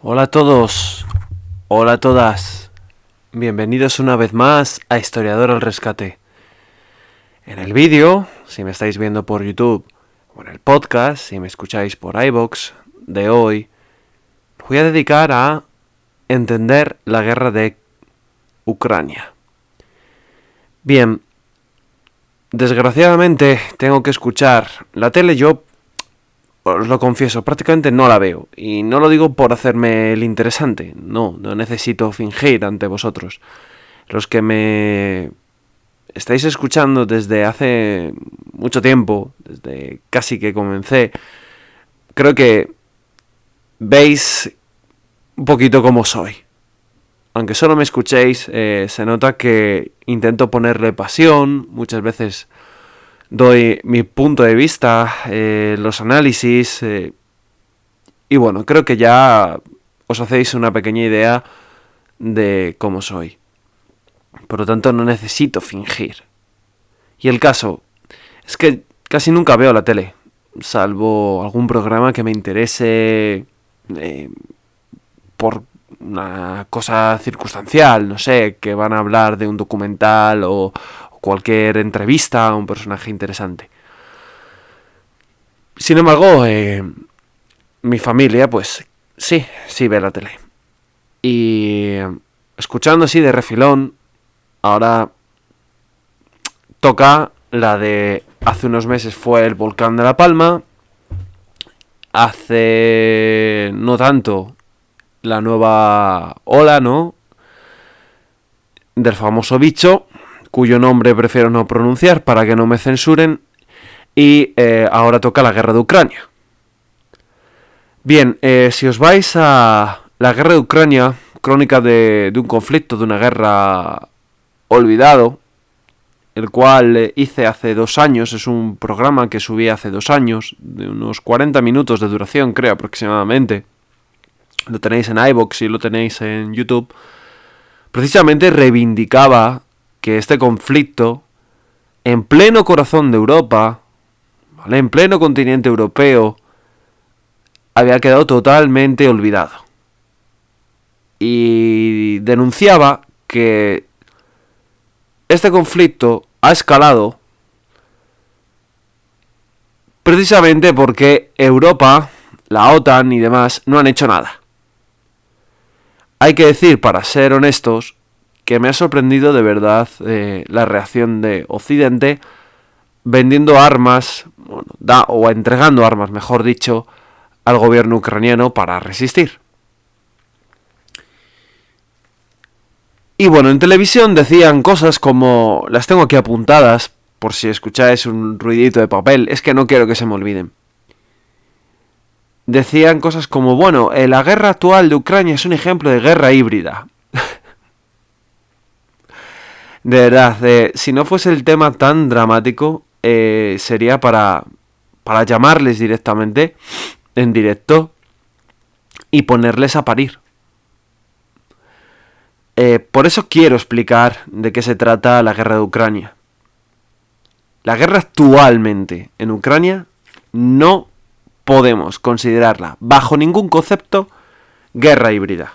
Hola a todos, hola a todas, bienvenidos una vez más a Historiador al Rescate. En el vídeo, si me estáis viendo por YouTube, o en el podcast, si me escucháis por iVoox, de hoy, voy a dedicar a entender la guerra de Ucrania. Bien, desgraciadamente tengo que escuchar la tele. Yo os lo confieso, prácticamente no la veo. Y no lo digo por hacerme el interesante. No necesito fingir ante vosotros. Los que me estáis escuchando desde hace mucho tiempo, desde casi que comencé, creo que veis un poquito cómo soy. Aunque solo me escuchéis, se nota que intento ponerle pasión. Muchas veces doy mi punto de vista, los análisis, y bueno, creo que ya os hacéis una pequeña idea de cómo soy. Por lo tanto, no necesito fingir. Y el caso es que casi nunca veo la tele, salvo algún programa que me interese por una cosa circunstancial, no sé, que van a hablar de un documental o cualquier entrevista a un personaje interesante. Sin embargo, mi familia, pues sí ve la tele. Y escuchando así de refilón, ahora toca la de hace unos meses fue el volcán de La Palma, hace no tanto la nueva ola, ¿no?, del famoso bicho, cuyo nombre prefiero no pronunciar para que no me censuren, y ahora toca la guerra de Ucrania. Bien, si os vais a la guerra de Ucrania, crónica de un conflicto, de una guerra olvidado, el cual hice hace 2 años, es un programa que subí hace 2 años, de unos 40 minutos de duración, creo, aproximadamente. Lo tenéis en iVoox y lo tenéis en YouTube. Precisamente reivindicaba que este conflicto, en pleno corazón de Europa, ¿vale?, en pleno continente europeo, había quedado totalmente olvidado. Y denunciaba que este conflicto ha escalado precisamente porque Europa, la OTAN y demás no han hecho nada. Hay que decir, para ser honestos, que me ha sorprendido de verdad la reacción de Occidente vendiendo armas, o entregando armas, mejor dicho, al gobierno ucraniano para resistir. Y bueno, en televisión decían cosas como, las tengo aquí apuntadas, por si escucháis un ruidito de papel, es que no quiero que se me olviden. Decían cosas como, bueno, la guerra actual de Ucrania es un ejemplo de guerra híbrida. De verdad, si no fuese el tema tan dramático, sería para llamarles directamente, en directo, y ponerles a parir. Por eso quiero explicar de qué se trata la guerra de Ucrania. La guerra actualmente en Ucrania no podemos considerarla, bajo ningún concepto, guerra híbrida.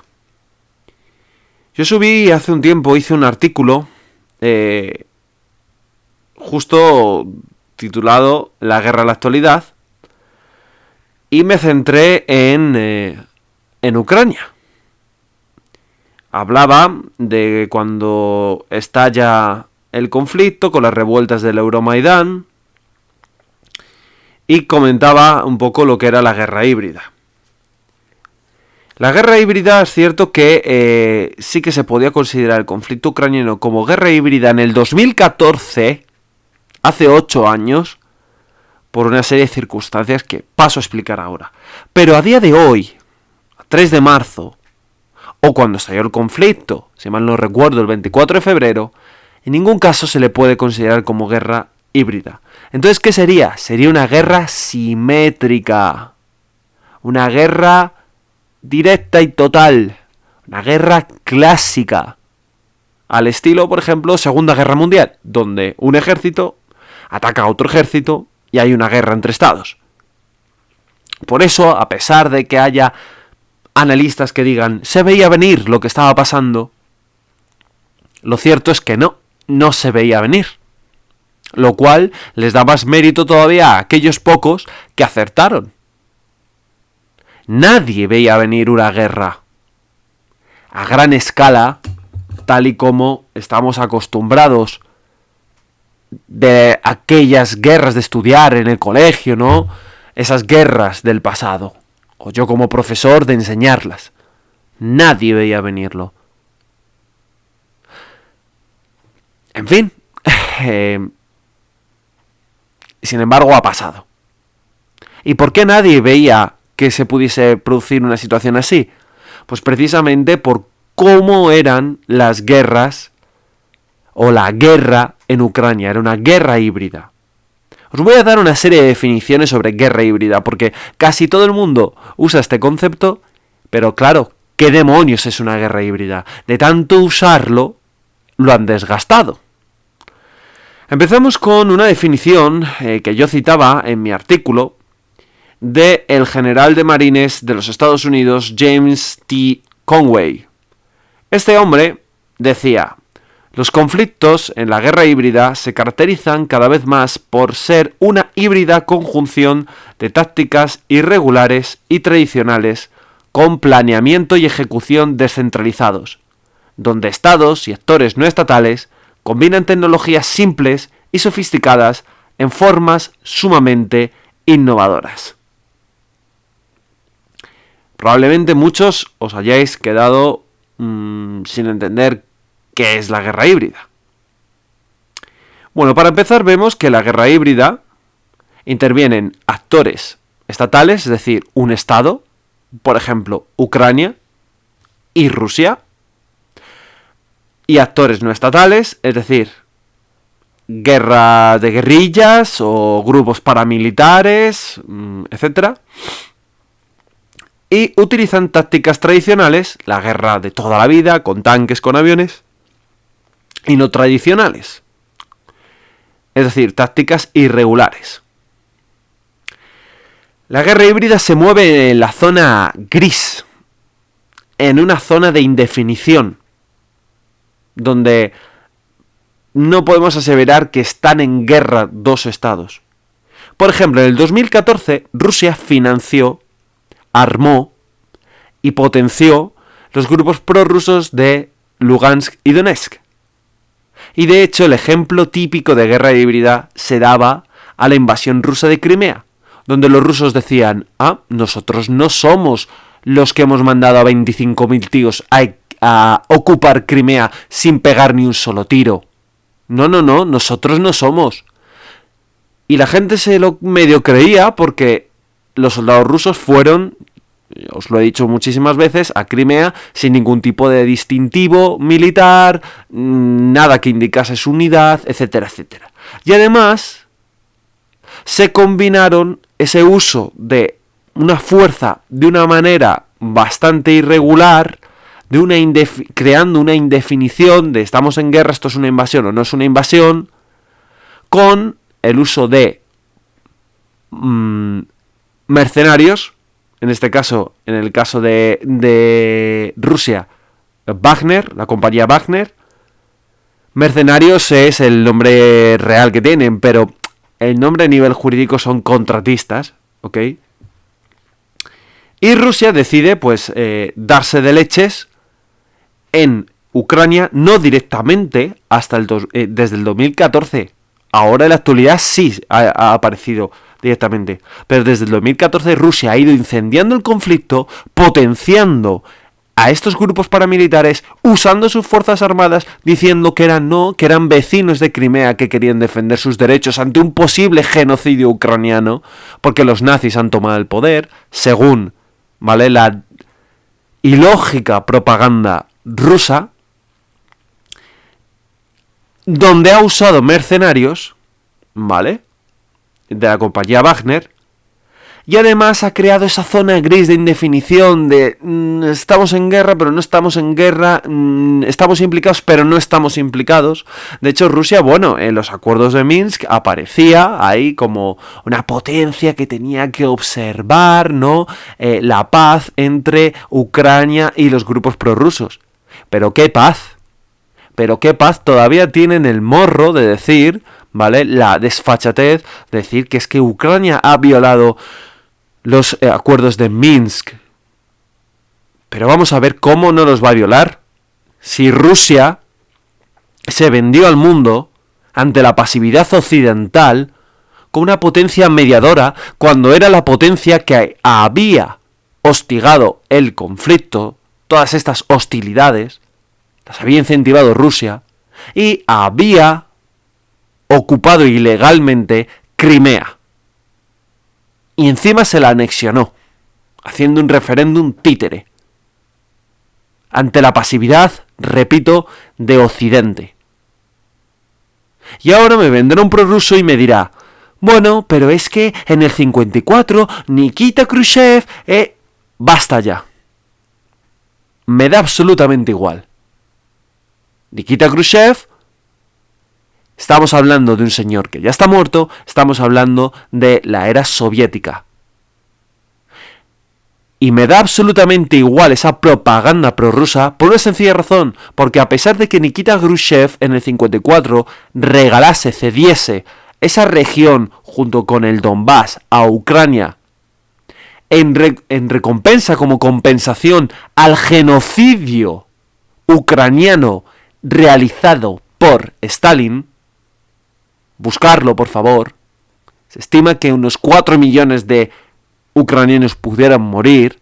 Yo subí hace un tiempo, hice un artículo justo titulado La guerra en la actualidad, y me centré en Ucrania. Hablaba de cuando estalla el conflicto con las revueltas del Euromaidán y comentaba un poco lo que era la guerra híbrida. La guerra híbrida, es cierto que sí que se podía considerar el conflicto ucraniano como guerra híbrida en el 2014, hace 8 años, por una serie de circunstancias que paso a explicar ahora. Pero a día de hoy, 3 de marzo, o cuando estalló el conflicto, si mal no recuerdo, el 24 de febrero, en ningún caso se le puede considerar como guerra híbrida. Entonces, ¿qué sería? Sería una guerra simétrica. Una guerra directa y total. Una guerra clásica. Al estilo, por ejemplo, Segunda Guerra Mundial, donde un ejército ataca a otro ejército y hay una guerra entre estados. Por eso, a pesar de que haya analistas que digan se veía venir lo que estaba pasando. Lo cierto es que no se veía venir. Lo cual les da más mérito todavía a aquellos pocos que acertaron. Nadie veía venir una guerra a gran escala, tal y como estamos acostumbrados de aquellas guerras de estudiar en el colegio, ¿no? Esas guerras del pasado. O yo como profesor de enseñarlas. Nadie veía venirlo. En fin. Sin embargo, ha pasado. ¿Y por qué nadie veía que se pudiese producir una situación así? Pues precisamente por cómo eran las guerras o la guerra en Ucrania. Era una guerra híbrida. Os voy a dar una serie de definiciones sobre guerra híbrida, porque casi todo el mundo usa este concepto, pero claro, ¿qué demonios es una guerra híbrida? De tanto usarlo, lo han desgastado. Empezamos con una definición que yo citaba en mi artículo de el general de marines de los Estados Unidos, James T. Conway. Este hombre decía: los conflictos en la guerra híbrida se caracterizan cada vez más por ser una híbrida conjunción de tácticas irregulares y tradicionales con planeamiento y ejecución descentralizados, donde estados y actores no estatales combinan tecnologías simples y sofisticadas en formas sumamente innovadoras. Probablemente muchos os hayáis quedado sin entender qué es la guerra híbrida. Bueno, para empezar vemos que la guerra híbrida intervienen actores estatales, es decir, un estado, por ejemplo, Ucrania y Rusia, y actores no estatales, es decir, guerra de guerrillas o grupos paramilitares, etc. Y utilizan tácticas tradicionales, la guerra de toda la vida, con tanques, con aviones, y no tradicionales, es decir, tácticas irregulares. La guerra híbrida se mueve en la zona gris, en una zona de indefinición, donde no podemos aseverar que están en guerra dos estados. Por ejemplo, en el 2014 Rusia financió, armó y potenció los grupos prorrusos de Lugansk y Donetsk. Y de hecho el ejemplo típico de guerra híbrida se daba a la invasión rusa de Crimea, donde los rusos decían: nosotros no somos los que hemos mandado a 25.000 tíos a ocupar Crimea sin pegar ni un solo tiro. No, nosotros no somos. Y la gente se lo medio creía porque los soldados rusos fueron, os lo he dicho muchísimas veces, a Crimea sin ningún tipo de distintivo militar, nada que indicase su unidad, etcétera, etcétera. Y además se combinaron ese uso de una fuerza de una manera bastante irregular, creando una indefinición de estamos en guerra, esto es una invasión o no es una invasión, con el uso de mercenarios, en este caso, en el caso de Rusia, Wagner, la compañía Wagner. Mercenarios es el nombre real que tienen, pero el nombre a nivel jurídico son contratistas, ¿ok? Y Rusia decide, pues, darse de leches en Ucrania, no directamente desde el 2014. Ahora en la actualidad sí ha aparecido directamente. Pero desde el 2014 Rusia ha ido incendiando el conflicto, potenciando a estos grupos paramilitares, usando sus fuerzas armadas, diciendo que eran vecinos de Crimea que querían defender sus derechos ante un posible genocidio ucraniano, porque los nazis han tomado el poder, según, ¿vale?, la ilógica propaganda rusa, donde ha usado mercenarios, ¿vale?, de la compañía Wagner, Y además ha creado esa zona gris de indefinición de estamos en guerra pero no estamos en guerra, estamos implicados pero no estamos implicados. De hecho Rusia, bueno, en los acuerdos de Minsk aparecía ahí como una potencia que tenía que observar, ¿no? La paz entre Ucrania y los grupos prorrusos. Pero qué paz. Pero qué paz, todavía tienen el morro de decir, ¿vale? La desfachatez de decir que es que Ucrania ha violado los acuerdos de Minsk. Pero vamos a ver cómo no los va a violar. Si Rusia se vendió al mundo ante la pasividad occidental como una potencia mediadora cuando era la potencia que había hostigado el conflicto, todas estas hostilidades, las había incentivado Rusia y había ocupado ilegalmente Crimea. Y encima se la anexionó, haciendo un referéndum títere. Ante la pasividad, repito, de Occidente. Y ahora me vendrá un prorruso y me dirá, bueno, pero es que en el 54 Nikita Khrushchev... Basta ya. Me da absolutamente igual. Nikita Khrushchev, estamos hablando de un señor que ya está muerto, estamos hablando de la era soviética. Y me da absolutamente igual esa propaganda prorrusa por una sencilla razón, porque a pesar de que Nikita Khrushchev en el 54 regalase, cediese esa región junto con el Donbass a Ucrania en recompensa, como compensación al genocidio ucraniano realizado por Stalin, buscarlo por favor, se estima que unos 4 millones de ucranianos pudieran morir.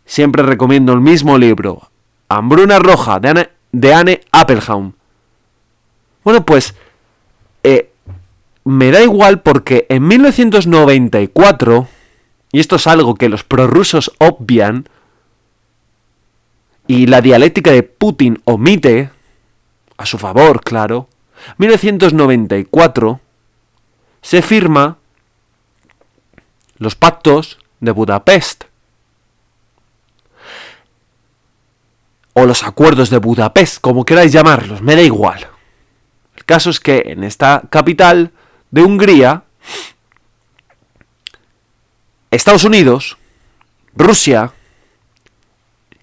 Siempre recomiendo el mismo libro, Hambruna Roja, de Anne Applebaum. Bueno, pues me da igual porque en 1994, y esto es algo que los prorrusos obvian, y la dialéctica de Putin omite, a su favor, claro, 1994 se firma los pactos de Budapest, o los acuerdos de Budapest, como queráis llamarlos, me da igual. El caso es que en esta capital de Hungría, Estados Unidos, Rusia,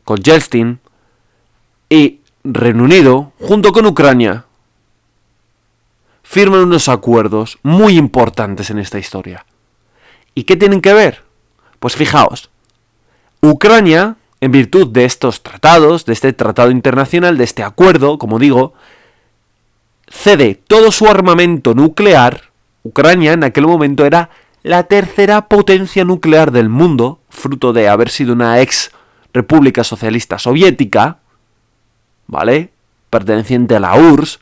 con Yeltsin, y Reino Unido, junto con Ucrania, firman unos acuerdos muy importantes en esta historia. ¿Y qué tienen que ver? Pues fijaos, Ucrania, en virtud de estos tratados, de este tratado internacional, de este acuerdo, como digo, cede todo su armamento nuclear. Ucrania en aquel momento era la tercera potencia nuclear del mundo, fruto de haber sido una ex república socialista soviética, ¿vale? Perteneciente a la URSS,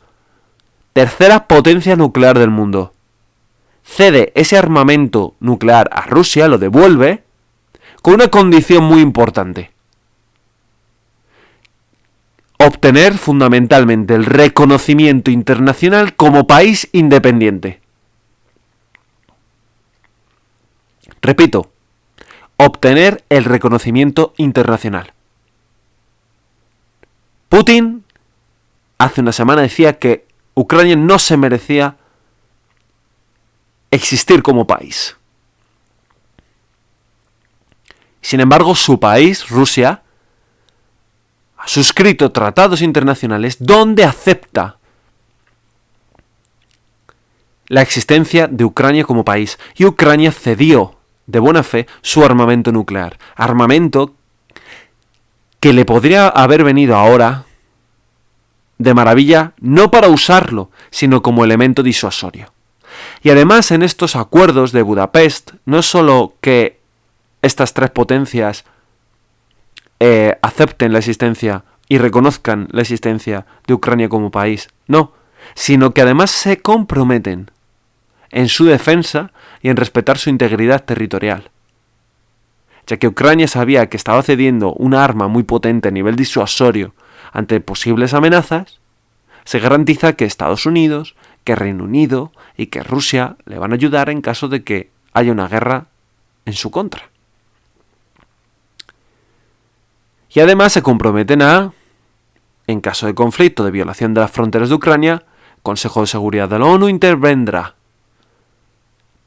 tercera potencia nuclear del mundo. Cede ese armamento nuclear a Rusia, lo devuelve, con una condición muy importante. Obtener fundamentalmente el reconocimiento internacional como país independiente. Repito, obtener el reconocimiento internacional. Putin hace una semana decía que Ucrania no se merecía existir como país. Sin embargo, su país, Rusia, ha suscrito tratados internacionales donde acepta la existencia de Ucrania como país. Y Ucrania cedió de buena fe su armamento nuclear. Armamento que le podría haber venido ahora de maravilla, no para usarlo, sino como elemento disuasorio. Y además en estos acuerdos de Budapest, no es solo que estas tres potencias acepten la existencia y reconozcan la existencia de Ucrania como país, no, sino que además se comprometen en su defensa y en respetar su integridad territorial. Ya que Ucrania sabía que estaba cediendo una arma muy potente a nivel disuasorio ante posibles amenazas, se garantiza que Estados Unidos, que Reino Unido y que Rusia le van a ayudar en caso de que haya una guerra en su contra. Y además se comprometen a, en caso de conflicto de violación de las fronteras de Ucrania, Consejo de Seguridad de la ONU intervendrá.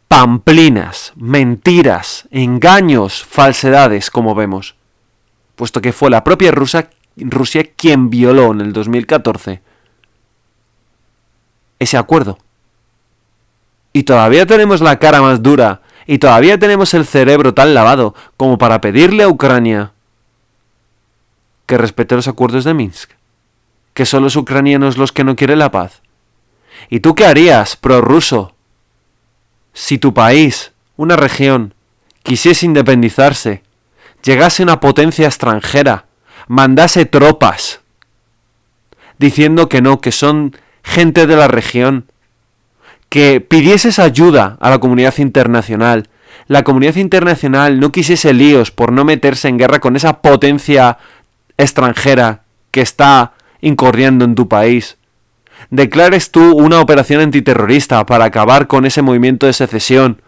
Pamplinas, mentiras, engaños, falsedades, como vemos. Puesto que fue la propia Rusia quien violó en el 2014 ese acuerdo. Y todavía tenemos la cara más dura, y todavía tenemos el cerebro tan lavado como para pedirle a Ucrania que respete los acuerdos de Minsk, que son los ucranianos los que no quieren la paz. ¿Y tú qué harías, prorruso, si tu país, una región, quisiese independizarse, llegase una potencia extranjera, mandase tropas, diciendo que no, que son gente de la región, que pidieses ayuda a la comunidad internacional, la comunidad internacional no quisiese líos por no meterse en guerra con esa potencia extranjera que está incurriendo en tu país, declares tú una operación antiterrorista para acabar con ese movimiento de secesión.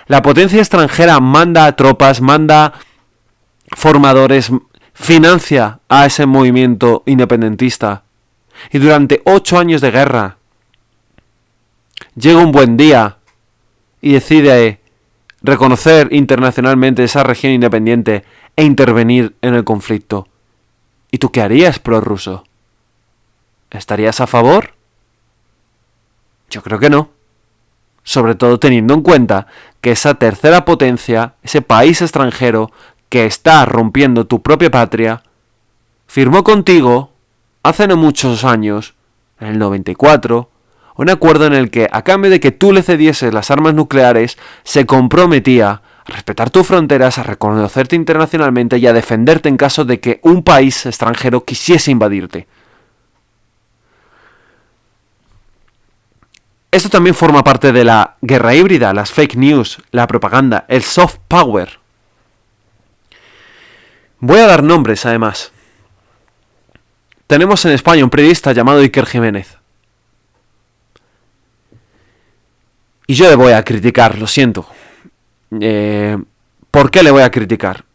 La potencia extranjera manda tropas, manda formadores, financia a ese movimiento independentista. Y durante 8 años de guerra, llega un buen día y decide reconocer internacionalmente esa región independiente e intervenir en el conflicto. ¿Y tú qué harías, prorruso? ¿Estarías a favor? Yo creo que no. Sobre todo teniendo en cuenta que esa tercera potencia, ese país extranjero que está rompiendo tu propia patria, firmó contigo, hace no muchos años, en el 94, un acuerdo en el que, a cambio de que tú le cedieses las armas nucleares, se comprometía a respetar tus fronteras, a reconocerte internacionalmente y a defenderte en caso de que un país extranjero quisiese invadirte. Esto también forma parte de la guerra híbrida, las fake news, la propaganda, el soft power. Voy a dar nombres, además. Tenemos en España un periodista llamado Iker Jiménez. Y yo le voy a criticar, lo siento. ¿Por qué le voy a criticar?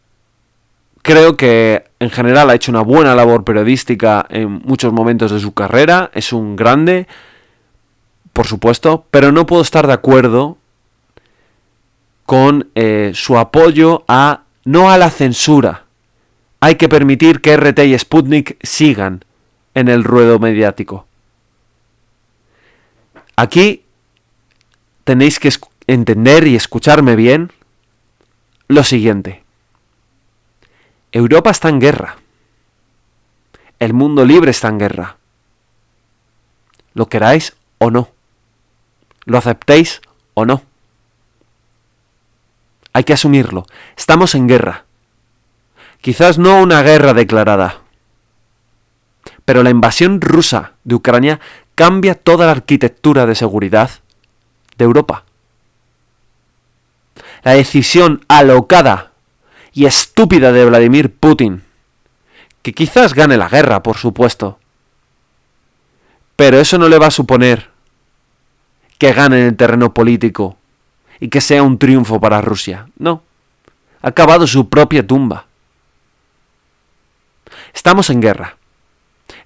Creo que en general ha hecho una buena labor periodística en muchos momentos de su carrera. Es un grande, por supuesto, pero no puedo estar de acuerdo con su apoyo no a la censura. Hay que permitir que RT y Sputnik sigan en el ruedo mediático. Aquí tenéis que entender y escucharme bien lo siguiente. Europa está en guerra. El mundo libre está en guerra. Lo queráis o no. Lo aceptéis o no. Hay que asumirlo. Estamos en guerra. Quizás no una guerra declarada. Pero la invasión rusa de Ucrania cambia toda la arquitectura de seguridad de Europa. La decisión alocada y estúpida de Vladimir Putin, que quizás gane la guerra, por supuesto, pero eso no le va a suponer que gane en el terreno político y que sea un triunfo para Rusia. No. Ha cavado su propia tumba. Estamos en guerra.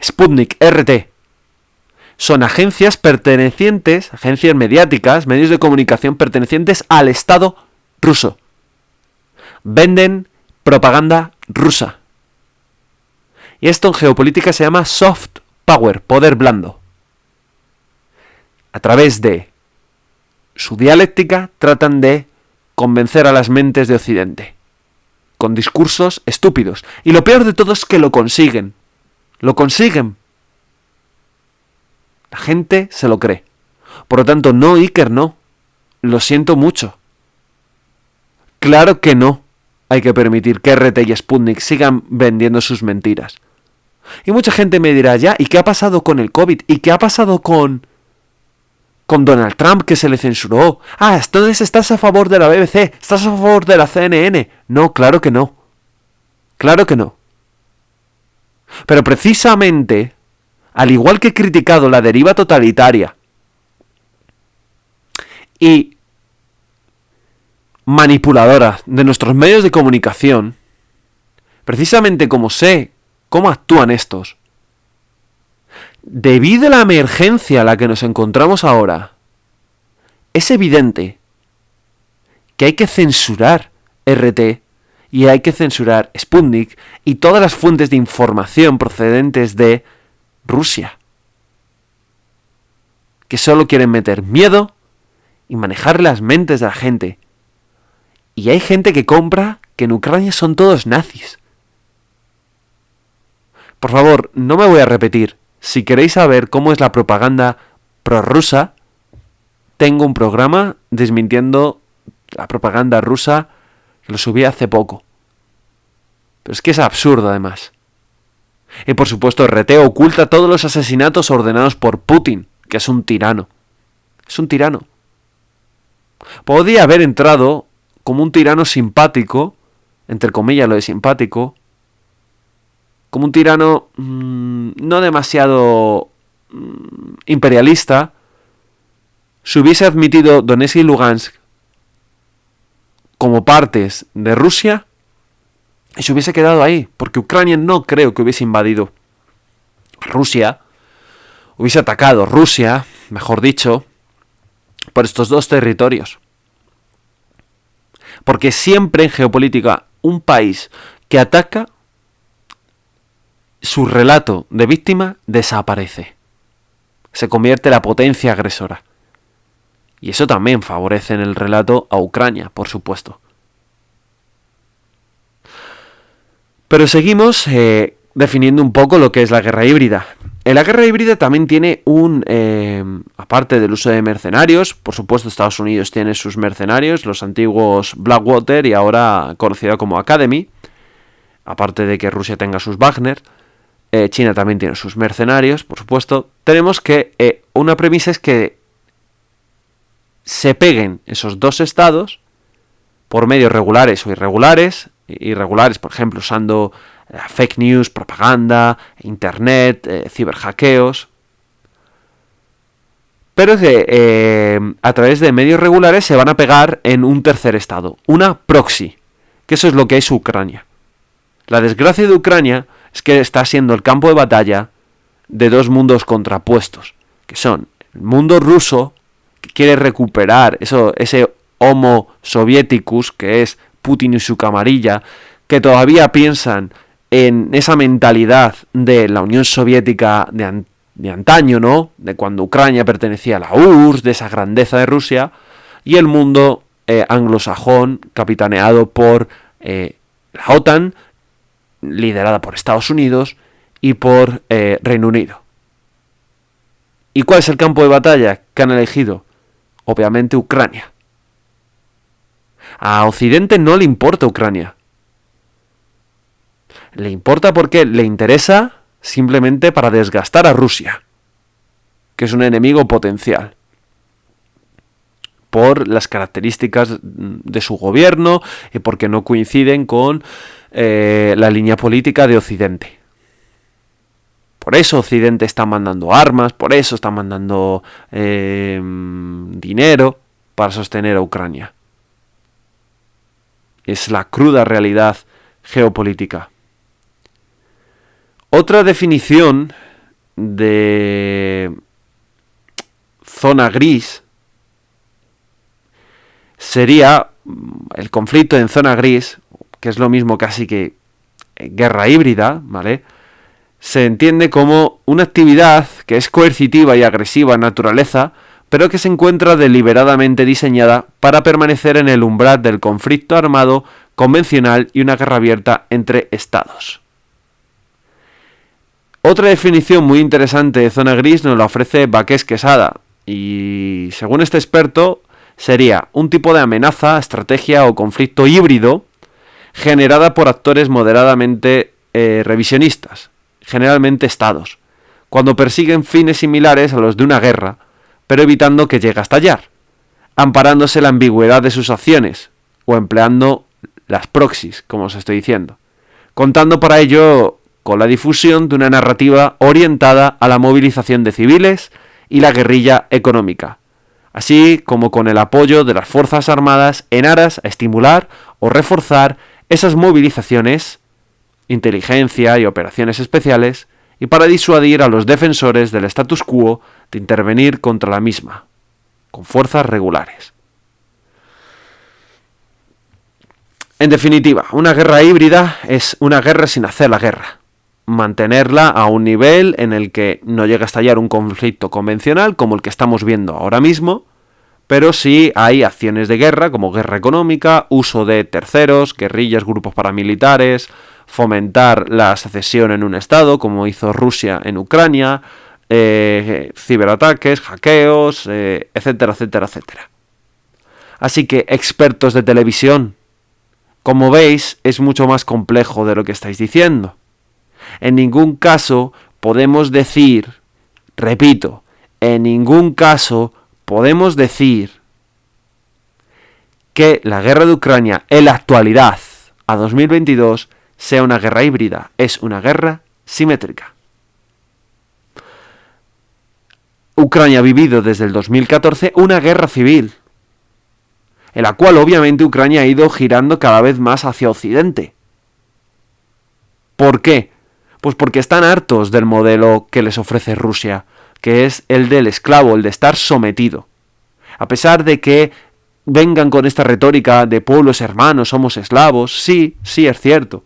Sputnik, RT, son agencias pertenecientes, agencias mediáticas, medios de comunicación pertenecientes al Estado ruso. Venden propaganda rusa. Y esto en geopolítica se llama soft power, poder blando. A través de su dialéctica tratan de convencer a las mentes de Occidente, con discursos estúpidos. Y lo peor de todo es que lo consiguen. Lo consiguen. La gente se lo cree. Por lo tanto, no, Iker, no. Lo siento mucho. Claro que no. Hay que permitir que RT y Sputnik sigan vendiendo sus mentiras. Y mucha gente me dirá, ya, ¿y qué ha pasado con el COVID? ¿Y qué ha pasado con Donald Trump, que se le censuró? Ah, entonces estás a favor de la BBC, estás a favor de la CNN. No, claro que no. Claro que no. Pero precisamente, al igual que he criticado la deriva totalitaria y manipuladora de nuestros medios de comunicación, precisamente como sé cómo actúan estos, debido a la emergencia a la que nos encontramos ahora, es evidente que hay que censurar RT y hay que censurar Sputnik y todas las fuentes de información procedentes de Rusia, que solo quieren meter miedo y manejar las mentes de la gente. Y hay gente que compra que en Ucrania son todos nazis. Por favor, no me voy a repetir. Si queréis saber cómo es la propaganda prorrusa, tengo un programa desmintiendo la propaganda rusa que lo subí hace poco. Pero es que es absurdo además. Y por supuesto RT oculta todos los asesinatos ordenados por Putin, que es un tirano. Es un tirano. Podría haber entrado como un tirano simpático, entre comillas lo de simpático, como un tirano no demasiado imperialista, si hubiese admitido Donetsk y Lugansk como partes de Rusia y se hubiese quedado ahí, porque Ucrania no creo que hubiese invadido Rusia, hubiese atacado Rusia, mejor dicho, por estos dos territorios. Porque siempre en geopolítica un país que ataca, su relato de víctima desaparece. Se convierte en la potencia agresora. Y eso también favorece en el relato a Ucrania, por supuesto. Pero seguimos definiendo un poco lo que es la guerra híbrida. La guerra híbrida también tiene aparte del uso de mercenarios, por supuesto Estados Unidos tiene sus mercenarios, los antiguos Blackwater y ahora conocida como Academy, aparte de que Rusia tenga sus Wagner, China también tiene sus mercenarios, por supuesto. Tenemos que una premisa es que se peguen esos dos estados por medios regulares o irregulares, por ejemplo, usando fake news, propaganda, internet, ciberhackeos, pero que a través de medios regulares se van a pegar en un tercer estado, una proxy, que eso es lo que es Ucrania. La desgracia de Ucrania es que está siendo el campo de batalla de dos mundos contrapuestos, que son el mundo ruso, que quiere recuperar ese homo soviéticus, que es Putin y su camarilla, que todavía piensan en esa mentalidad de la Unión Soviética de antaño, ¿no? De cuando Ucrania pertenecía a la URSS, de esa grandeza de Rusia, y el mundo anglosajón, capitaneado por la OTAN, liderada por Estados Unidos y por Reino Unido. ¿Y cuál es el campo de batalla que han elegido? Obviamente Ucrania. A Occidente no le importa Ucrania. Le importa porque le interesa simplemente para desgastar a Rusia, que es un enemigo potencial, por las características de su gobierno y porque no coinciden con la línea política de Occidente. Por eso Occidente está mandando armas, por eso está mandando dinero para sostener a Ucrania. Es la cruda realidad geopolítica. Otra definición de zona gris sería el conflicto en zona gris, que es lo mismo casi que guerra híbrida, ¿vale? Se entiende como una actividad que es coercitiva y agresiva en naturaleza, pero que se encuentra deliberadamente diseñada para permanecer en el umbral del conflicto armado convencional y una guerra abierta entre estados. Otra definición muy interesante de zona gris nos la ofrece Baqués Quesada, y según este experto sería un tipo de amenaza, estrategia o conflicto híbrido generada por actores moderadamente revisionistas, generalmente estados, cuando persiguen fines similares a los de una guerra, pero evitando que llegue a estallar, amparándose la ambigüedad de sus acciones o empleando las proxies, como os estoy diciendo, contando para ello con la difusión de una narrativa orientada a la movilización de civiles y la guerrilla económica, así como con el apoyo de las Fuerzas Armadas en aras a estimular o reforzar esas movilizaciones, inteligencia y operaciones especiales, y para disuadir a los defensores del status quo de intervenir contra la misma, con fuerzas regulares. En definitiva, una guerra híbrida es una guerra sin hacer la guerra. Mantenerla a un nivel en el que no llega a estallar un conflicto convencional como el que estamos viendo ahora mismo, pero sí hay acciones de guerra como guerra económica, uso de terceros, guerrillas, grupos paramilitares, fomentar la secesión en un estado como hizo Rusia en Ucrania, ciberataques, hackeos, etcétera, etcétera, etcétera. Así que, expertos de televisión, como veis, es mucho más complejo de lo que estáis diciendo. En ningún caso podemos decir, repito, en ningún caso podemos decir que la guerra de Ucrania en la actualidad, a 2022, sea una guerra híbrida. Es una guerra simétrica. Ucrania ha vivido desde el 2014 una guerra civil, en la cual obviamente Ucrania ha ido girando cada vez más hacia Occidente. ¿Por qué? Pues porque están hartos del modelo que les ofrece Rusia, que es el del esclavo, el de estar sometido. A pesar de que vengan con esta retórica de pueblos hermanos, somos eslavos, sí es cierto.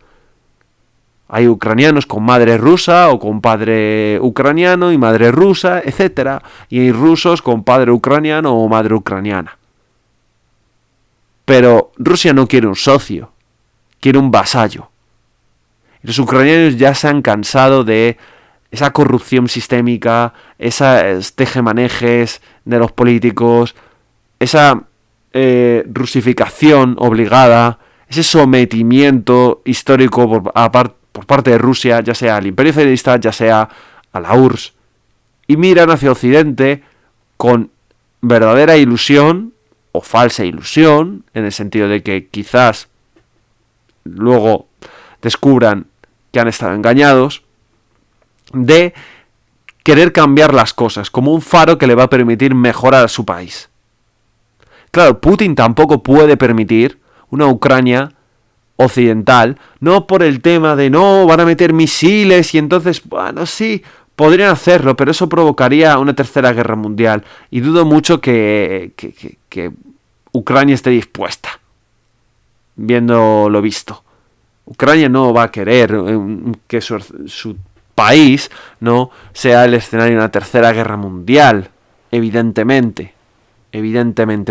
Hay ucranianos con madre rusa o con padre ucraniano y madre rusa, etc. Y hay rusos con padre ucraniano o madre ucraniana. Pero Rusia no quiere un socio, quiere un vasallo. Los ucranianos ya se han cansado de esa corrupción sistémica, esos tejemanejes de los políticos, esa rusificación obligada, ese sometimiento histórico por parte de Rusia, ya sea al Imperio Zarista, ya sea a la URSS, y miran hacia Occidente con verdadera ilusión, o falsa ilusión, en el sentido de que quizás luego descubran que han estado engañados, de querer cambiar las cosas como un faro que le va a permitir mejorar a su país. Claro, Putin tampoco puede permitir una Ucrania occidental, no por el tema de no, van a meter misiles y entonces, bueno, sí, podrían hacerlo, pero eso provocaría una tercera guerra mundial y dudo mucho que Ucrania esté dispuesta, viendo lo visto. Ucrania no va a querer que su país no sea el escenario de una tercera guerra mundial, evidentemente,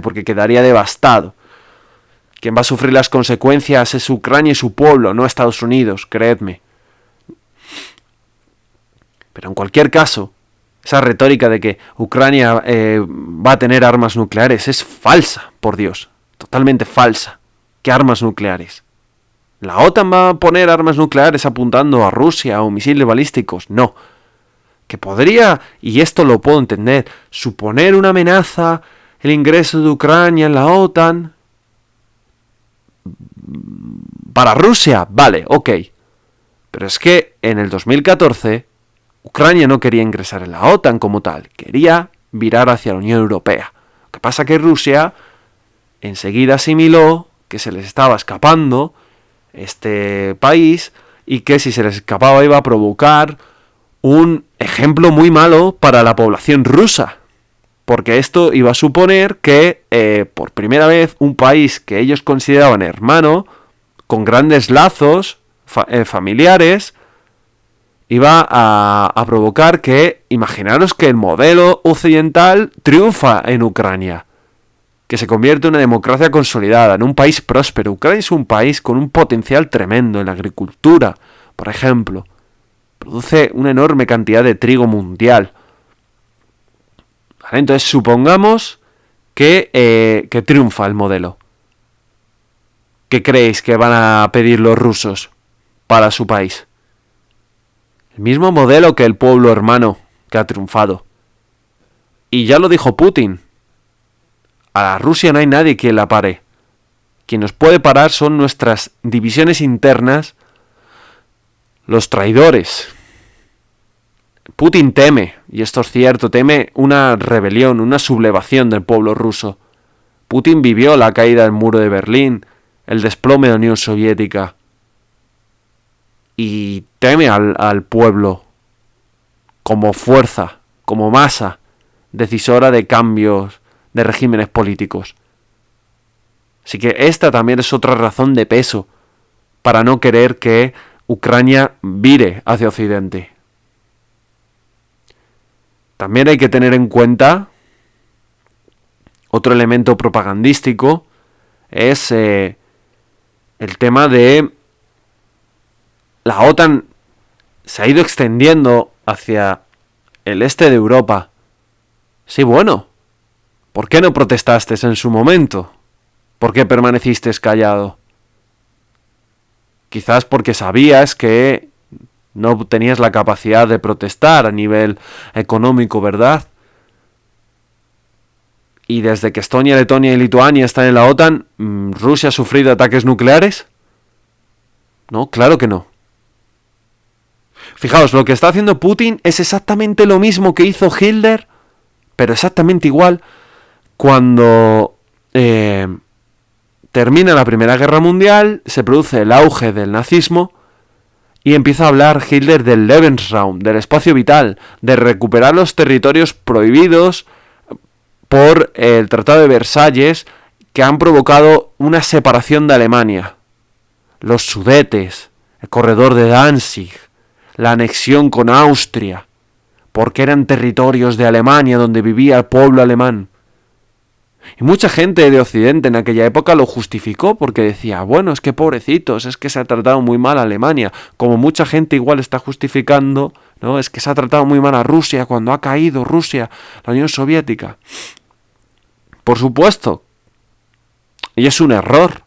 porque quedaría devastado. Quien va a sufrir las consecuencias es Ucrania y su pueblo, no Estados Unidos, creedme. Pero en cualquier caso, esa retórica de que Ucrania va a tener armas nucleares es falsa, por Dios, totalmente falsa. ¿Qué armas nucleares? ¿La OTAN va a poner armas nucleares apuntando a Rusia o misiles balísticos? No. Que podría, y esto lo puedo entender, suponer una amenaza el ingreso de Ucrania en la OTAN. Para Rusia, vale, ok. Pero es que en el 2014 Ucrania no quería ingresar en la OTAN como tal, quería virar hacia la Unión Europea. Lo que pasa que Rusia enseguida asimiló que se les estaba escapando este país y que si se les escapaba iba a provocar un ejemplo muy malo para la población rusa, porque esto iba a suponer que por primera vez un país que ellos consideraban hermano, con grandes lazos familiares, iba a provocar que, imaginaros que el modelo occidental triunfa en Ucrania, que se convierte en una democracia consolidada, en un país próspero. Ucrania es un país con un potencial tremendo en la agricultura, por ejemplo. Produce una enorme cantidad de trigo mundial. ¿Vale? Entonces supongamos que triunfa el modelo. ¿Qué creéis que van a pedir los rusos para su país? El mismo modelo que el pueblo hermano que ha triunfado. Y ya lo dijo Putin. A la Rusia no hay nadie que la pare. Quien nos puede parar son nuestras divisiones internas, los traidores. Putin teme, y esto es cierto, teme una rebelión, una sublevación del pueblo ruso. Putin vivió la caída del muro de Berlín, el desplome de la Unión Soviética, y teme al pueblo como fuerza, como masa decisora de cambios de regímenes políticos. Así que esta también es otra razón de peso para no querer que Ucrania vire hacia Occidente. También hay que tener en cuenta otro elemento propagandístico, es el tema de la OTAN se ha ido extendiendo hacia el este de Europa. Sí, bueno, ¿por qué no protestaste en su momento? ¿Por qué permaneciste callado? Quizás porque sabías que no tenías la capacidad de protestar a nivel económico, ¿verdad? Y desde que Estonia, Letonia y Lituania están en la OTAN, ¿Rusia ha sufrido ataques nucleares? No, claro que no. Fijaos, lo que está haciendo Putin es exactamente lo mismo que hizo Hitler, pero exactamente igual cuando termina la Primera Guerra Mundial, se produce el auge del nazismo y empieza a hablar Hitler del Lebensraum, del espacio vital, de recuperar los territorios prohibidos por el Tratado de Versalles que han provocado una separación de Alemania. Los Sudetes, el corredor de Danzig, la anexión con Austria, porque eran territorios de Alemania donde vivía el pueblo alemán. Y mucha gente de Occidente en aquella época lo justificó porque decía, bueno, es que pobrecitos, es que se ha tratado muy mal a Alemania. Como mucha gente igual está justificando, ¿no? Es que se ha tratado muy mal a Rusia cuando ha caído Rusia, la Unión Soviética. Por supuesto. Y es un error.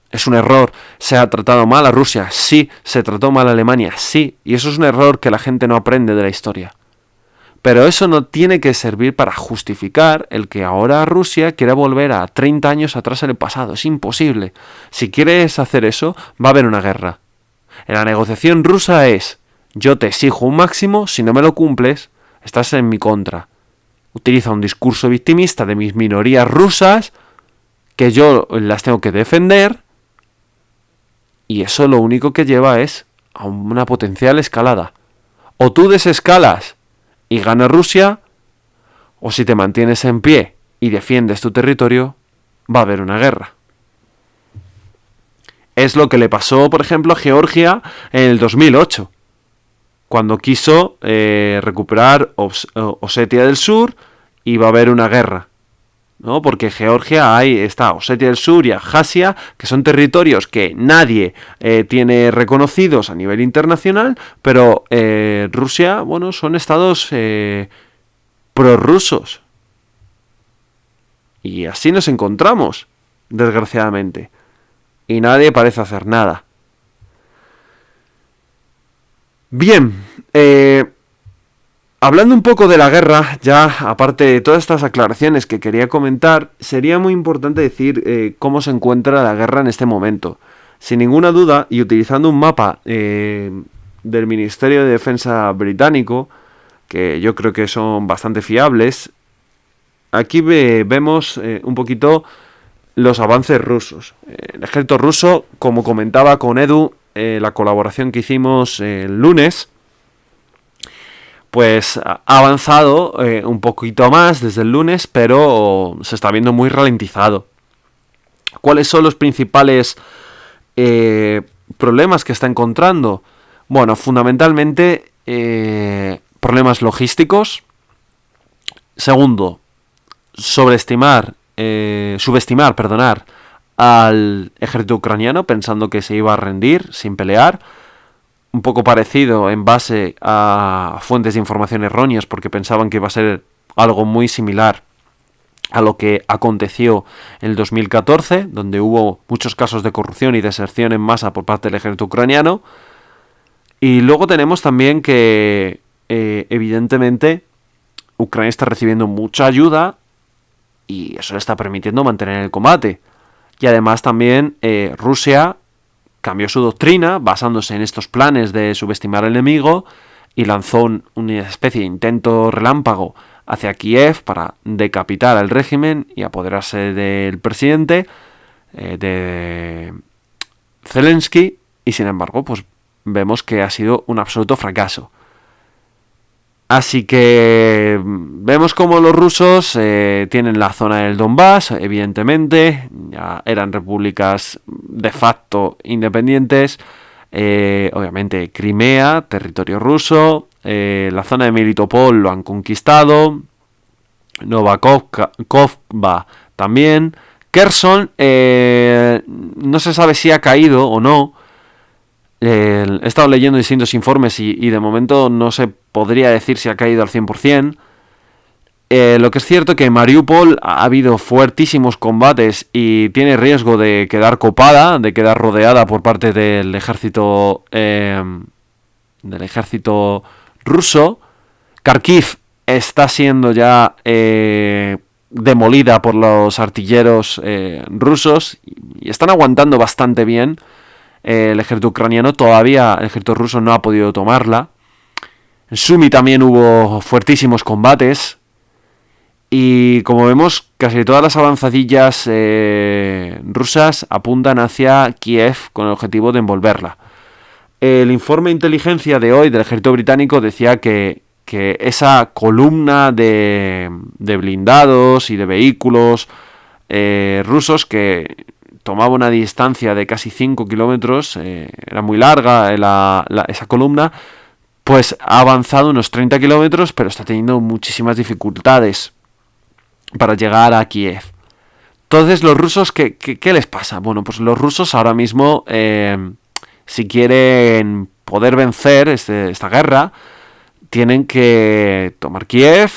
Es un error. ¿Se ha tratado mal a Rusia? Sí. ¿Se trató mal a Alemania? Sí. Y eso es un error que la gente no aprende de la historia. Pero eso no tiene que servir para justificar el que ahora Rusia quiera volver a 30 años atrás en el pasado. Es imposible. Si quieres hacer eso, va a haber una guerra. En la negociación rusa es, yo te exijo un máximo, si no me lo cumples, estás en mi contra. Utiliza un discurso victimista de mis minorías rusas, que yo las tengo que defender, y eso lo único que lleva es a una potencial escalada. O tú desescalas y gana Rusia, o si te mantienes en pie y defiendes tu territorio, va a haber una guerra. Es lo que le pasó, por ejemplo, a Georgia en el 2008, cuando quiso recuperar Osetia del Sur y va a haber una guerra, ¿no? Porque Georgia, ahí está Osetia del Sur y Abjasia, que son territorios que nadie tiene reconocidos a nivel internacional, pero Rusia, bueno, son estados prorrusos. Y así nos encontramos, desgraciadamente. Y nadie parece hacer nada. Bien, hablando un poco de la guerra, ya aparte de todas estas aclaraciones que quería comentar, sería muy importante decir cómo se encuentra la guerra en este momento. Sin ninguna duda, y utilizando un mapa del Ministerio de Defensa británico, que yo creo que son bastante fiables, aquí vemos un poquito los avances rusos. El ejército ruso, como comentaba con Edu, la colaboración que hicimos el lunes, pues ha avanzado un poquito más desde el lunes, pero se está viendo muy ralentizado. ¿Cuáles son los principales problemas que está encontrando? Bueno, fundamentalmente problemas logísticos. Segundo, subestimar al ejército ucraniano pensando que se iba a rendir sin pelear. Un poco parecido en base a fuentes de información erróneas, porque pensaban que iba a ser algo muy similar a lo que aconteció en el 2014, donde hubo muchos casos de corrupción y deserción en masa por parte del ejército ucraniano. Y luego tenemos también que, evidentemente, Ucrania está recibiendo mucha ayuda y eso le está permitiendo mantener el combate. Y además también Rusia cambió su doctrina basándose en estos planes de subestimar al enemigo y lanzó una especie de intento relámpago hacia Kiev para decapitar al régimen y apoderarse del presidente, de Zelensky, y sin embargo, pues vemos que ha sido un absoluto fracaso. Así que vemos como los rusos tienen la zona del Donbass, evidentemente, ya eran repúblicas de facto independientes, obviamente Crimea, territorio ruso, la zona de Melitopol lo han conquistado, Novakovka también, Kherson no se sabe si ha caído o no. He estado leyendo distintos informes y de momento no se podría decir si ha caído al 100%. Lo que es cierto que en Mariupol ha habido fuertísimos combates y tiene riesgo de quedar copada, de quedar rodeada por parte del ejército ruso. Kharkiv está siendo ya demolida por los artilleros rusos y están aguantando bastante bien. El ejército ucraniano todavía, el ejército ruso no ha podido tomarla. En Sumy también hubo fuertísimos combates. Y como vemos, casi todas las avanzadillas rusas apuntan hacia Kiev con el objetivo de envolverla. El informe de inteligencia de hoy del ejército británico decía que esa columna de blindados y de vehículos rusos que tomaba una distancia de casi 5 kilómetros, era muy larga esa columna, pues ha avanzado unos 30 kilómetros, pero está teniendo muchísimas dificultades para llegar a Kiev. Entonces, los rusos, ¿qué les pasa? Bueno, pues los rusos ahora mismo, si quieren poder vencer esta guerra, tienen que tomar Kiev,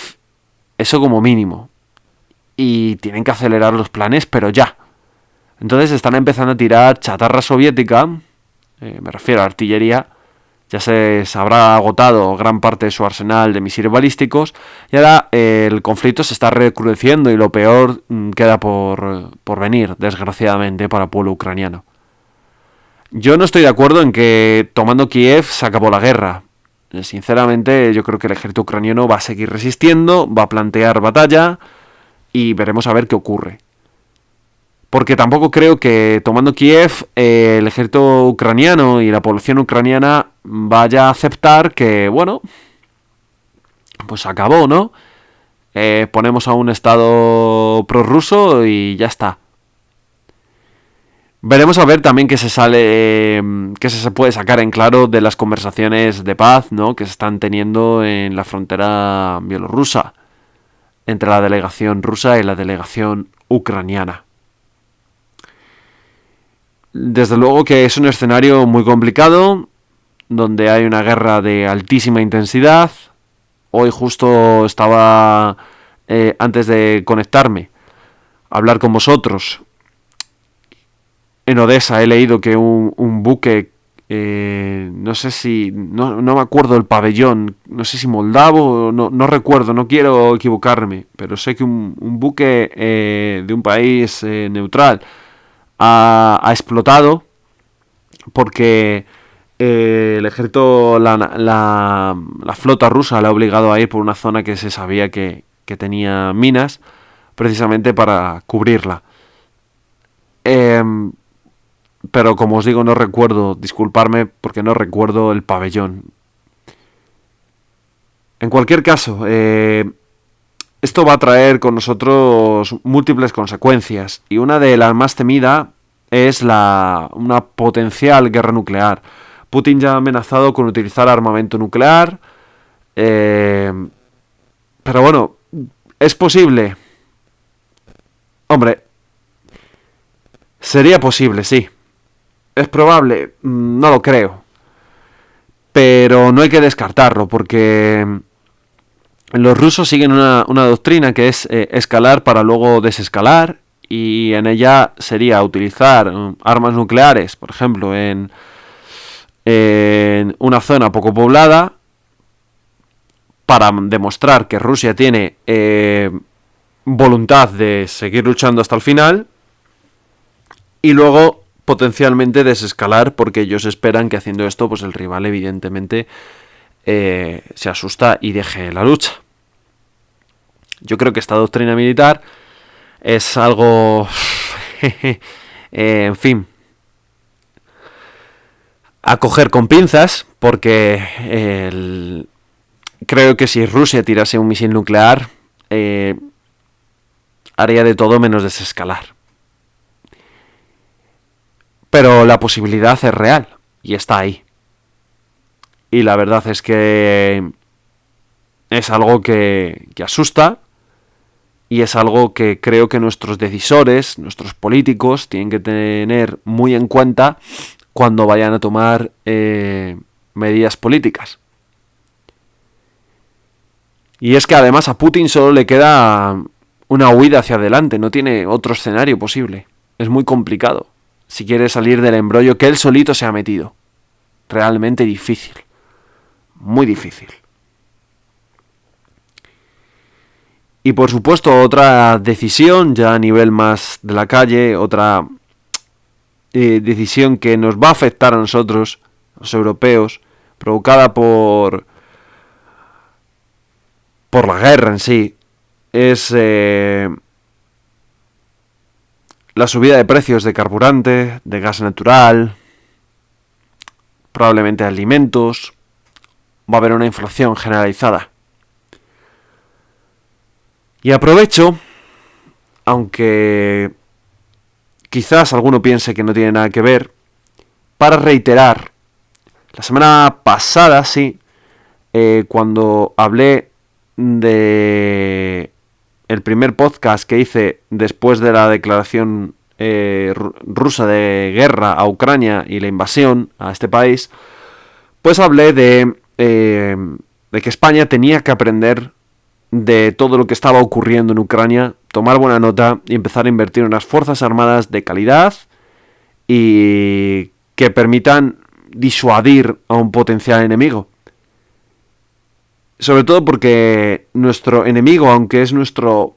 eso como mínimo. Y tienen que acelerar los planes, pero ya. Entonces están empezando a tirar chatarra soviética, me refiero a artillería. Ya se habrá agotado gran parte de su arsenal de misiles balísticos y ahora el conflicto se está recrudeciendo y lo peor queda por venir, desgraciadamente, para el pueblo ucraniano. Yo no estoy de acuerdo en que tomando Kiev se acabó la guerra. Sinceramente, yo creo que el ejército ucraniano va a seguir resistiendo, va a plantear batalla y veremos a ver qué ocurre. Porque tampoco creo que tomando Kiev el ejército ucraniano y la población ucraniana vaya a aceptar que, bueno, pues acabó, ¿no? Ponemos a un estado prorruso y ya está. Veremos a ver también qué se puede sacar en claro de las conversaciones de paz, ¿no?, que se están teniendo en la frontera bielorrusa entre la delegación rusa y la delegación ucraniana. Desde luego que es un escenario muy complicado, donde hay una guerra de altísima intensidad. Hoy justo estaba, antes de conectarme, a hablar con vosotros. En Odessa he leído que un buque, no sé si, no me acuerdo el pabellón, no sé si moldavo, no recuerdo, no quiero equivocarme, pero sé que un buque de un país neutral ha explotado porque el ejército, la flota rusa le ha obligado a ir por una zona que se sabía que tenía minas, precisamente para cubrirla. Pero como os digo, no recuerdo, disculparme porque no recuerdo el pabellón. En cualquier caso, esto va a traer con nosotros múltiples consecuencias y una de las más temidas es una potencial guerra nuclear. Putin ya ha amenazado con utilizar armamento nuclear, pero bueno, ¿es posible? Hombre, sería posible, sí. ¿Es probable? No lo creo. Pero no hay que descartarlo porque los rusos siguen una doctrina que es escalar para luego desescalar, y en ella sería utilizar armas nucleares, por ejemplo, en una zona poco poblada, para demostrar que Rusia tiene voluntad de seguir luchando hasta el final, y luego potencialmente desescalar, porque ellos esperan que haciendo esto, pues el rival evidentemente se asusta y deje la lucha. Yo creo que esta doctrina militar es algo, en fin, a coger con pinzas, porque creo que si Rusia tirase un misil nuclear, haría de todo menos desescalar. Pero la posibilidad es real y está ahí. Y la verdad es que es algo que asusta, y es algo que creo que nuestros decisores, nuestros políticos, tienen que tener muy en cuenta cuando vayan a tomar medidas políticas. Y es que además a Putin solo le queda una huida hacia adelante, no tiene otro escenario posible. Es muy complicado si quiere salir del embrollo que él solito se ha metido. Realmente difícil. Muy difícil. Y por supuesto otra decisión ya a nivel más de la calle, otra decisión que nos va a afectar a nosotros, los europeos, provocada por la guerra en sí, es la subida de precios de carburante, de gas natural, probablemente de alimentos. Va a haber una inflación generalizada. Y aprovecho, aunque quizás alguno piense que no tiene nada que ver, para reiterar. La semana pasada, sí, cuando hablé de el primer podcast que hice después de la declaración rusa de guerra a Ucrania y la invasión a este país, pues hablé de que España tenía que aprender de todo lo que estaba ocurriendo en Ucrania, tomar buena nota y empezar a invertir en unas fuerzas armadas de calidad y que permitan disuadir a un potencial enemigo. Sobre todo porque nuestro enemigo, aunque es nuestro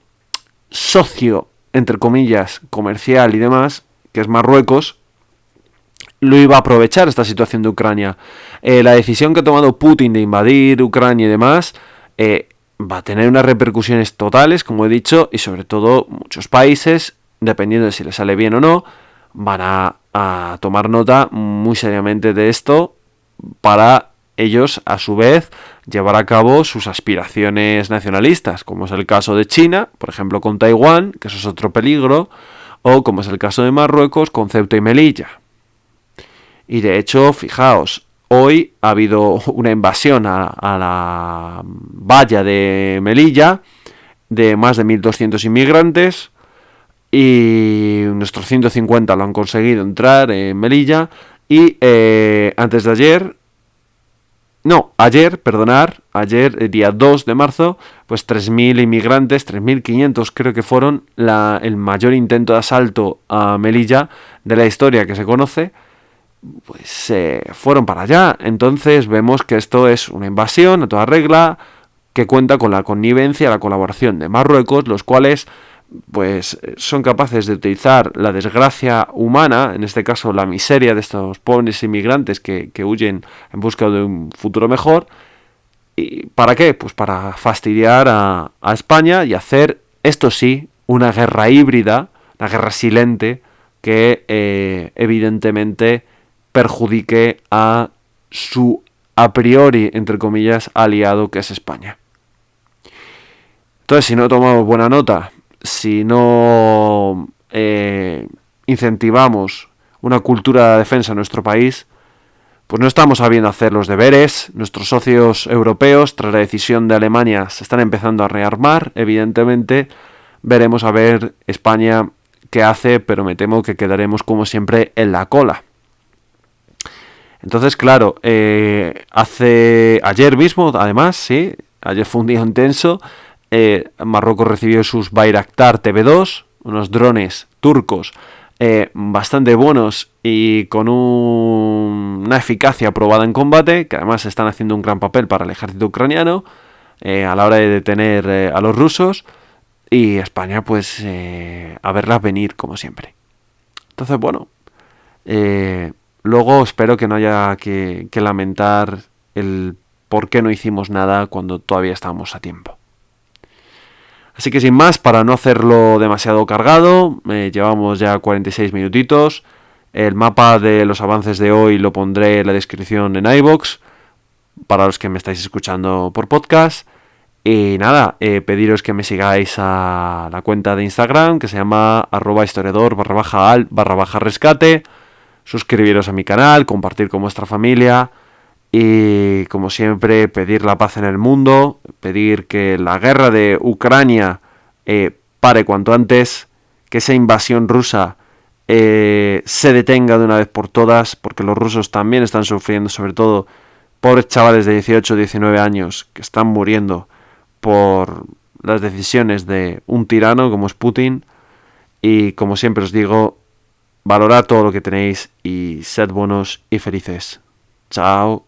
socio, entre comillas, comercial y demás, que es Marruecos, lo iba a aprovechar esta situación de Ucrania. La decisión que ha tomado Putin de invadir Ucrania y demás va a tener unas repercusiones totales, como he dicho, y sobre todo muchos países, dependiendo de si les sale bien o no, van a tomar nota muy seriamente de esto para ellos, a su vez, llevar a cabo sus aspiraciones nacionalistas, como es el caso de China, por ejemplo, con Taiwán, que eso es otro peligro, o como es el caso de Marruecos, con Ceuta y Melilla. Y de hecho, fijaos, hoy ha habido una invasión a la valla de Melilla de más de 1.200 inmigrantes, y nuestros 150 lo han conseguido entrar en Melilla, y antes de ayer, ayer, día 2 de marzo, pues 3.000 inmigrantes, 3.500 creo que fueron, el mayor intento de asalto a Melilla de la historia que se conoce, pues fueron para allá. Entonces vemos que esto es una invasión a toda regla, que cuenta con la connivencia, la colaboración de Marruecos, los cuales pues son capaces de utilizar la desgracia humana, en este caso la miseria de estos pobres inmigrantes que huyen en busca de un futuro mejor. ¿Y para qué? Pues para fastidiar a España y hacer, esto sí, una guerra híbrida, una guerra silente, que evidentemente perjudique a su a priori, entre comillas, aliado, que es España. Entonces, si no tomamos buena nota, si no incentivamos una cultura de defensa en nuestro país, pues no estamos sabiendo hacer los deberes. Nuestros socios europeos, tras la decisión de Alemania, se están empezando a rearmar. Evidentemente, veremos a ver España qué hace, pero me temo que quedaremos como siempre en la cola. Entonces, claro, ayer mismo, además, sí, ayer fue un día intenso. Marruecos recibió sus Bayraktar TV2, unos drones turcos bastante buenos y con una eficacia probada en combate, que además están haciendo un gran papel para el ejército ucraniano a la hora de detener a los rusos, y España pues a verlas venir como siempre. Entonces, bueno, luego espero que no haya que lamentar el por qué no hicimos nada cuando todavía estábamos a tiempo. Así que sin más, para no hacerlo demasiado cargado, llevamos ya 46 minutitos. El mapa de los avances de hoy lo pondré en la descripción en iVoox, para los que me estáis escuchando por podcast. Y nada, pediros que me sigáis a la cuenta de Instagram, que se llama @historiador_al_rescate. Suscribiros a mi canal, compartir con vuestra familia. Y como siempre, pedir la paz en el mundo, pedir que la guerra de Ucrania pare cuanto antes, que esa invasión rusa se detenga de una vez por todas, porque los rusos también están sufriendo, sobre todo pobres chavales de 18 o 19 años que están muriendo por las decisiones de un tirano como es Putin. Y como siempre os digo, valorad todo lo que tenéis y sed buenos y felices. Chao.